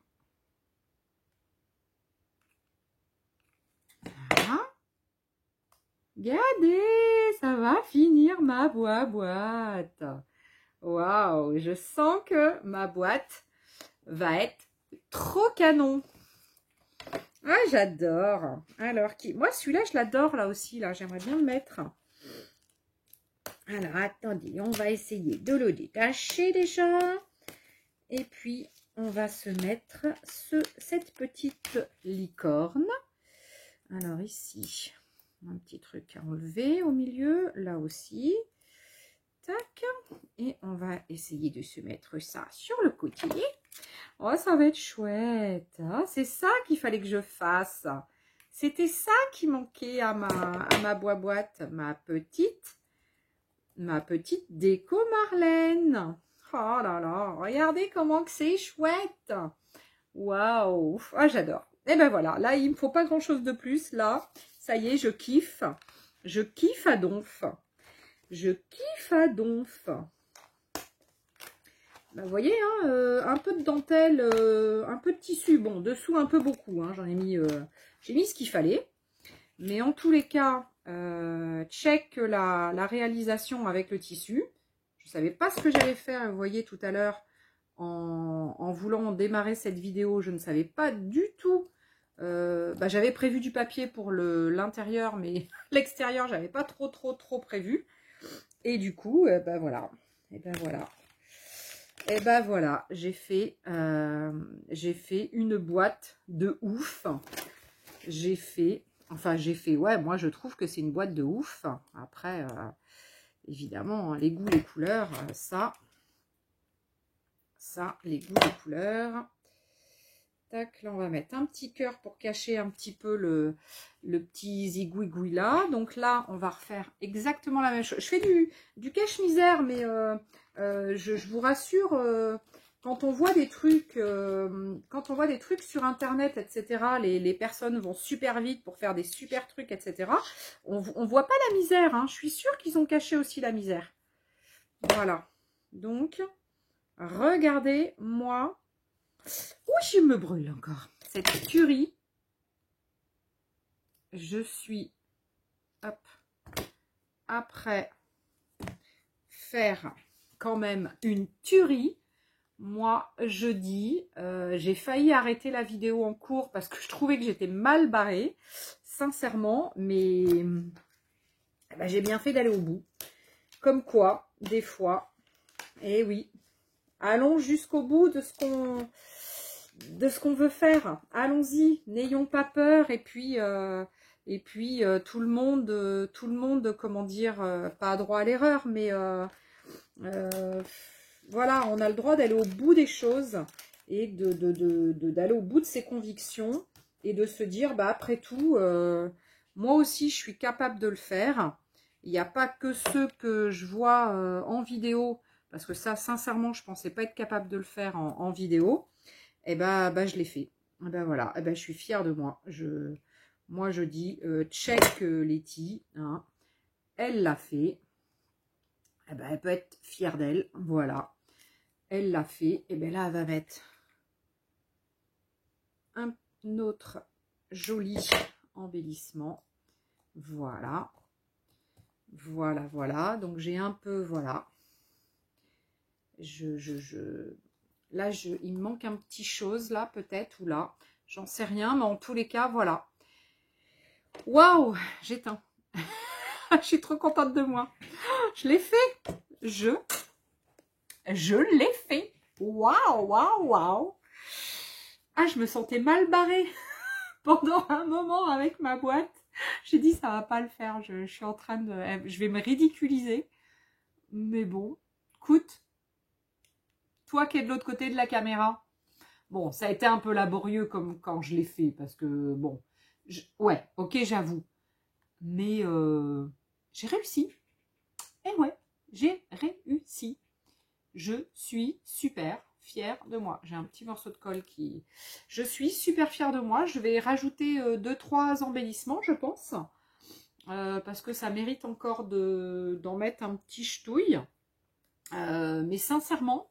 Voilà. Regardez, ça va finir ma boîte. Waouh, je sens que ma boîte va être trop canon. Ah, j'adore. Alors, moi, celui-là, je l'adore là aussi. Là, j'aimerais bien le mettre. Alors, attendez, on va essayer de le détacher déjà. Et puis, on va se mettre cette petite licorne. Alors, ici, un petit truc à enlever au milieu. Là aussi. Tac. Et on va essayer de se mettre ça sur le côté. Oh, ça va être chouette. Hein, c'est ça qu'il fallait que je fasse. C'était ça qui manquait à ma boîte. Ma petite déco Marlène. Oh là là, regardez comment que c'est chouette. Waouh, ah, j'adore. Et ben voilà, là, il me faut pas grand-chose de plus. Là, ça y est, je kiffe. Je kiffe à donf. Je kiffe à donf. Ben, vous voyez, hein, un peu de dentelle, un peu de tissu. Bon, dessous, un peu beaucoup. Hein, j'en ai mis, j'ai mis ce qu'il fallait. Mais en tous les cas, check la réalisation avec le tissu. Je ne savais pas ce que j'allais faire, vous voyez, tout à l'heure, en voulant démarrer cette vidéo. Je ne savais pas du tout. J'avais prévu du papier pour l'intérieur, mais l'extérieur, j'avais pas trop prévu. Et du coup, voilà. Et ben voilà. Et ben voilà, j'ai fait une boîte de ouf. Ouais, moi je trouve que c'est une boîte de ouf. Après, évidemment, les goûts, les couleurs, les goûts, les couleurs. Tac, là on va mettre un petit cœur pour cacher un petit peu le petit zigouigoui là. Donc là, on va refaire exactement la même chose. Je fais du cache-misère, mais je vous rassure, quand on voit des trucs, sur internet, etc., les personnes vont super vite pour faire des super trucs, etc. On voit pas la misère, hein. Je suis sûre qu'ils ont caché aussi la misère. Voilà. Donc, regardez-moi. Ouh, je me brûle encore. Cette tuerie. Je suis, hop, après faire quand même une tuerie. Moi, je dis, j'ai failli arrêter la vidéo en cours parce que je trouvais que j'étais mal barrée, sincèrement, mais j'ai bien fait d'aller au bout. Comme quoi, des fois, eh oui, allons jusqu'au bout de ce qu'on veut faire. Allons-y, n'ayons pas peur. Et puis tout le monde, comment dire, pas droit à l'erreur, mais voilà, on a le droit d'aller au bout des choses et d'aller au bout de ses convictions et de se dire, après tout, moi aussi, je suis capable de le faire. Il n'y a pas que ceux que je vois en vidéo, parce que ça, sincèrement, je ne pensais pas être capable de le faire en vidéo. Et je l'ai fait. Et voilà, je suis fière de moi. Moi, je dis, check Letty, hein. Elle l'a fait. Elle peut être fière d'elle. Voilà. Elle l'a fait. Et là, elle va mettre un autre joli embellissement. Voilà. Voilà, voilà. Donc, j'ai un peu, voilà. Là, il me manque un petit chose, là, peut-être, ou là. J'en sais rien, mais en tous les cas, voilà. Waouh, j'éteins. Je suis trop contente de moi. Je l'ai fait. Je l'ai fait. Waouh, waouh, waouh. Ah, je me sentais mal barrée pendant un moment avec ma boîte. J'ai dit, ça va pas le faire. Je suis en train de... Je vais me ridiculiser. Mais bon, écoute, toi qui es de l'autre côté de la caméra. Bon, ça a été un peu laborieux comme quand je l'ai fait. Parce que, bon, ouais, ok, j'avoue. Mais j'ai réussi. Et ouais, j'ai réussi. Je suis super fière de moi. J'ai un petit morceau de colle qui... Je suis super fière de moi. Je vais rajouter 2-3 embellissements, je pense. Parce que ça mérite encore d'en mettre un petit ch'touille. Mais sincèrement,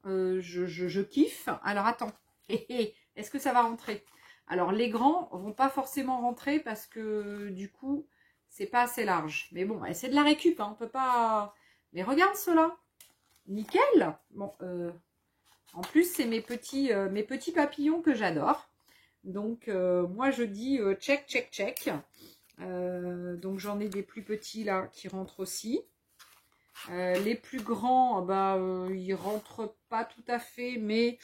je kiffe. Alors, attends. Est-ce que ça va rentrer? Alors, les grands vont pas forcément rentrer parce que, du coup, c'est pas assez large. Mais bon, c'est de la récup, hein, on peut pas... Mais regarde cela. Nickel. Bon, en plus, c'est mes petits papillons que j'adore. Donc, moi, je dis check, check, check. Donc, j'en ai des plus petits, là, qui rentrent aussi. Les plus grands, ils rentrent pas tout à fait, mais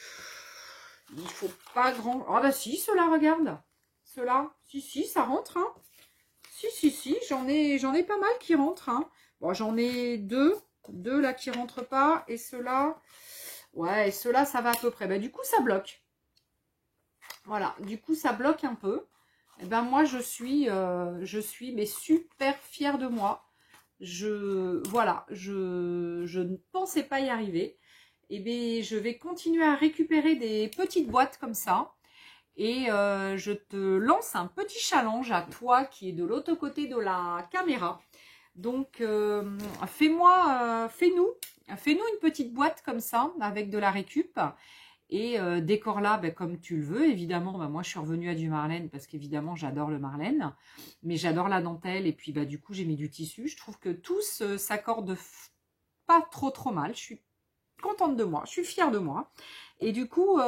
il faut pas grand... Ah bah si, ceux-là, regarde. Ceux-là, si, ça rentre, hein. Si, j'en ai pas mal qui rentrent, hein. Bon, j'en ai deux là qui rentrent pas, et ceux-là, ouais, ceux-là, ça va à peu près. Du coup, ça bloque. Voilà, du coup, ça bloque un peu. Et moi, je suis mais super fière de moi. Voilà, je ne pensais pas y arriver. Et bien, je vais continuer à récupérer des petites boîtes comme ça. Et je te lance un petit challenge à toi qui est de l'autre côté de la caméra. Donc, fais-nous une petite boîte comme ça, avec de la récup. Et décore-la comme tu le veux. Évidemment, moi, je suis revenue à du Marlène parce qu'évidemment, j'adore le Marlène. Mais j'adore la dentelle. Et puis, du coup, j'ai mis du tissu. Je trouve que tous s'accordent pas trop mal. Je suis contente de moi. Je suis fière de moi. Et du coup,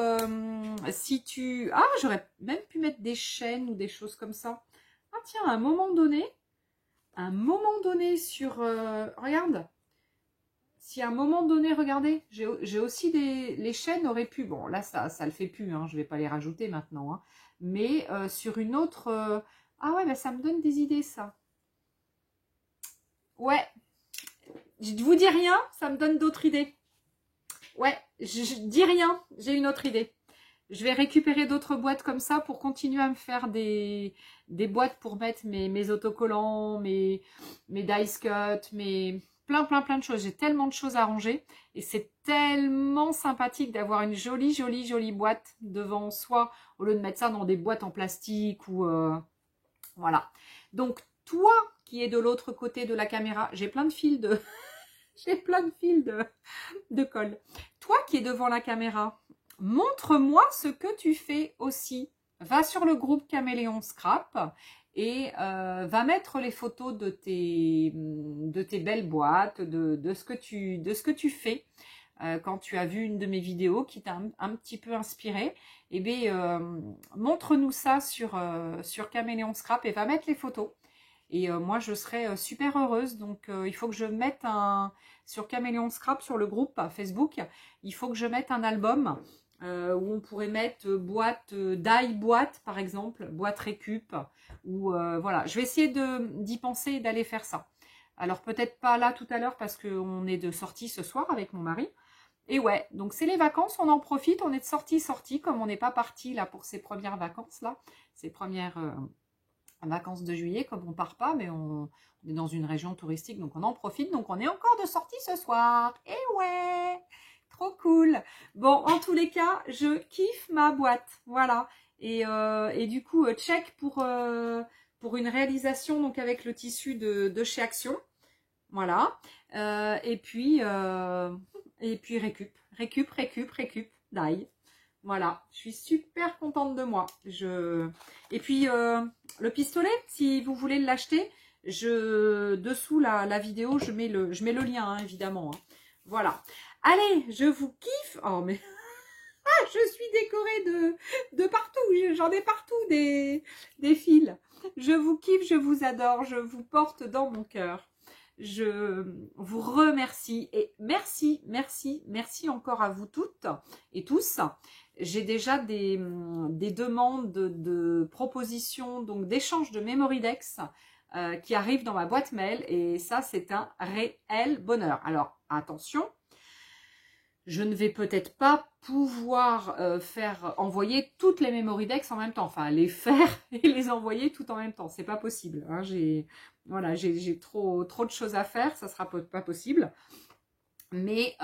si tu... Ah, j'aurais même pu mettre des chaînes ou des choses comme ça. Ah tiens, à un moment donné sur... regarde. Si à un moment donné, regardez, j'ai aussi les chaînes auraient pu... Bon, là, ça le fait plus. Hein, je vais pas les rajouter maintenant. Hein, mais sur une autre... Ah ouais, ça me donne des idées, ça. Ouais. Je vous dis rien, ça me donne d'autres idées. Ouais, je dis rien, j'ai une autre idée. Je vais récupérer d'autres boîtes comme ça pour continuer à me faire des boîtes pour mettre mes autocollants, mes dice cut, plein de choses. J'ai tellement de choses à ranger et c'est tellement sympathique d'avoir une jolie boîte devant soi au lieu de mettre ça dans des boîtes en plastique ou voilà. Donc toi qui es de l'autre côté de la caméra, j'ai plein de fils de j'ai plein de fils de colle. Toi qui es devant la caméra, montre-moi ce que tu fais aussi. Va sur le groupe Caméléon Scrap et va mettre les photos de tes belles boîtes, de ce que tu fais. Quand tu as vu une de mes vidéos qui t'a un petit peu inspiré, eh bien, montre-nous ça sur Caméléon Scrap et va mettre les photos. Et moi, je serais super heureuse. Donc, il faut que je mette sur Caméléon Scrap, sur le groupe Facebook, il faut que je mette un album où on pourrait mettre boîte, die boîte, par exemple, boîte récup. Ou voilà, je vais essayer d'y penser et d'aller faire ça. Alors, peut-être pas là tout à l'heure parce qu'on est de sortie ce soir avec mon mari. Et ouais, donc c'est les vacances, on en profite, on est de sortie, comme on n'est pas parti là pour ces premières vacances là, ces premières... vacances de juillet, comme on part pas, mais on est dans une région touristique, donc on en profite. Donc on est encore de sortie ce soir. Et ouais, trop cool. Bon, en tous les cas, je kiffe ma boîte. Voilà. Et du coup, check pour une réalisation donc avec le tissu de chez Action. Voilà. Et puis récup. Die. Voilà, je suis super contente de moi. Et puis, le pistolet, si vous voulez l'acheter, dessous la vidéo, je mets le lien, hein, évidemment. Hein. Voilà. Allez, je vous kiffe. Oh, mais je suis décorée de partout. J'en ai partout des fils. Je vous kiffe, je vous adore, je vous porte dans mon cœur. Je vous remercie et merci encore à vous toutes et tous. J'ai déjà des demandes de propositions, donc d'échange de Memorydex qui arrivent dans ma boîte mail et ça c'est un réel bonheur. Alors attention, je ne vais peut-être pas pouvoir faire envoyer toutes les Memorydex en même temps, enfin les faire et les envoyer tout en même temps, c'est pas possible. Hein. J'ai trop de choses à faire, ça sera pas possible. Mais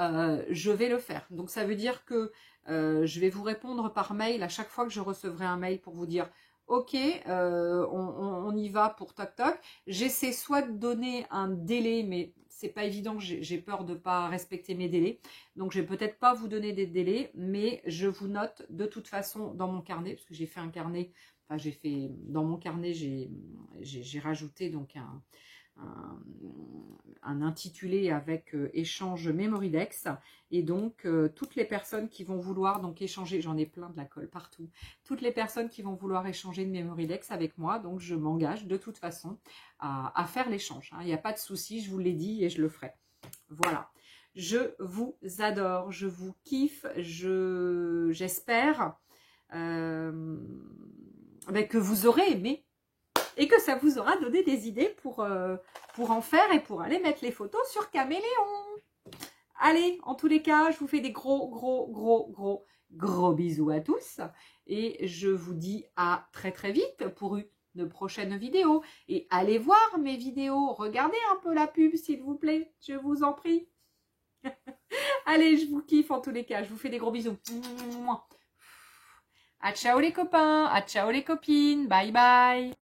je vais le faire. Donc ça veut dire que je vais vous répondre par mail à chaque fois que je recevrai un mail pour vous dire ok, on y va pour toc toc. J'essaie soit de donner un délai, mais c'est pas évident, j'ai peur de pas respecter mes délais. Donc je vais peut-être pas vous donner des délais, mais je vous note de toute façon dans mon carnet, parce que j'ai fait un carnet, enfin dans mon carnet, j'ai rajouté donc un intitulé avec échange Memorydex et donc toutes les personnes qui vont vouloir donc échanger, j'en ai plein de la colle partout, toutes les personnes qui vont vouloir échanger de Memorydex avec moi, donc je m'engage de toute façon à faire l'échange, hein. Il n'y a pas de souci, je vous l'ai dit et je le ferai. Voilà, je vous adore, je vous kiffe, j'espère que vous aurez aimé et que ça vous aura donné des idées pour en faire et pour aller mettre les photos sur Caméléon. Allez, en tous les cas, je vous fais des gros bisous à tous. Et je vous dis à très vite pour une de prochaines vidéos. Et allez voir mes vidéos, regardez un peu la pub s'il vous plaît, je vous en prie. Allez, je vous kiffe en tous les cas, je vous fais des gros bisous. À ciao les copains, à ciao les copines, bye bye.